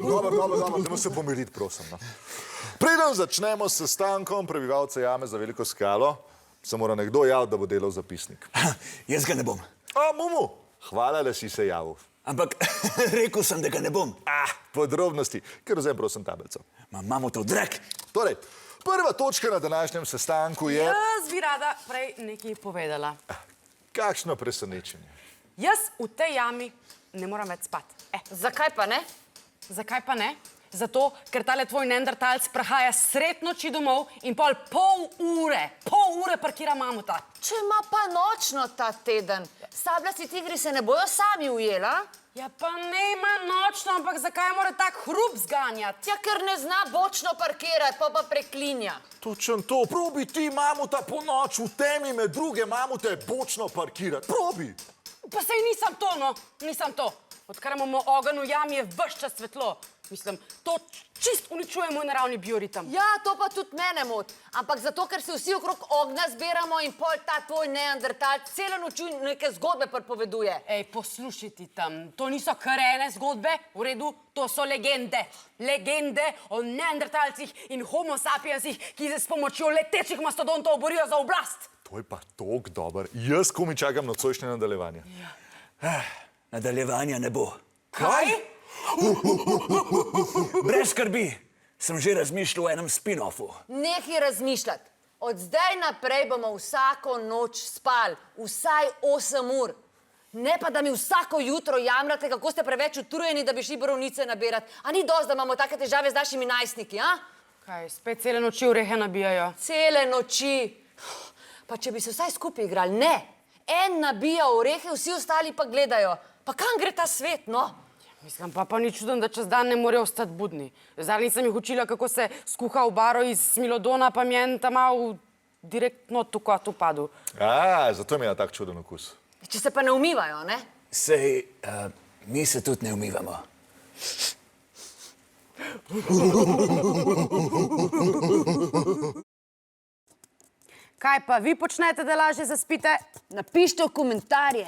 Dobro, dajmo se pomiriti, prosim. No. Preden začnemo s sestankom prebivalca Jame za Veliko skalo, se mora nekdo javiti, da bo delal zapisnik. Jaz ga ne bom. Mumu, hvala, da si se javil. Ampak rekel sem, da ga ne bom. Podrobnosti, ker vzem prosim tablico. Imamo to drag. Torej, prva točka na današnjem sestanku je... Jaz bi rada prej nekaj povedala. Kakšno presenečenje. Jaz v tej jami ne moram več spati. Zakaj pa ne? Zakaj pa ne? Zato, ker tale tvoj neandertalc prahaja sred noči domov in pol ure parkira mamuta. Če ima pa nočno ta teden, sabljasti tigri se ne bojo sami ujela? Ja pa ne ima nočno, ampak zakaj mora tak hrup zganjati? Ja, ker ne zna bočno parkirati, pa preklinja. Točen to, probi ti mamuta po noč v temi med druge mamute bočno parkirati. Probi! Pa sej nisem to, no, nisem to. Odkar imamo ogenj v jami, je ves čas svetlo. Mislim, to čist uničuje moj naravni bioritem. Ja, to pa tudi mene moti. Ampak zato, ker se vsi okrog ognja zbiramo in pol ta tvoj neandertalc celo noči neke zgodbe pripoveduje. Ej, poslušaj ti tam, to niso karene zgodbe, v redu, to so legende. Legende o neandertalcih in homo sapiensih, ki se s pomočjo letečih mastodontov borijo za oblast. To je pa tok dober. Jaz komi čakam nocojšnje nadaljevanje. Nadaljevanja ne bo. Kaj? Brez skrbi, sem že razmišljal o enem spin-offu. Nehaj razmišljati. Od zdaj naprej bomo vsako noč spali, vsaj 8 ur. Ne pa, da mi vsako jutro jamrate, kako ste preveč utrujeni, da bi šli borovnice nabirati. A ni dosti, da imamo take težave z našimi najstniki, a? Kaj, spet cele noči orehe nabijajo? Cele noči. Pa če bi se vsaj skupaj igrali, ne. En nabija orehe, vsi ostali pa gledajo. Pa kam gre ta svet, no? Mislim, pa ni čuden, da čez dan ne morejo ostati budni. Zdaj sem jih učila, kako se skuha v baro iz smilodona, pa mi je en tam direktno tukaj upadel. Zato mi je tak čuden okus. Če se pa ne umivajo, ne? Sej, mi se tudi ne umivamo. Kaj pa vi počnete, da lažje zaspite? Napišite v komentarje.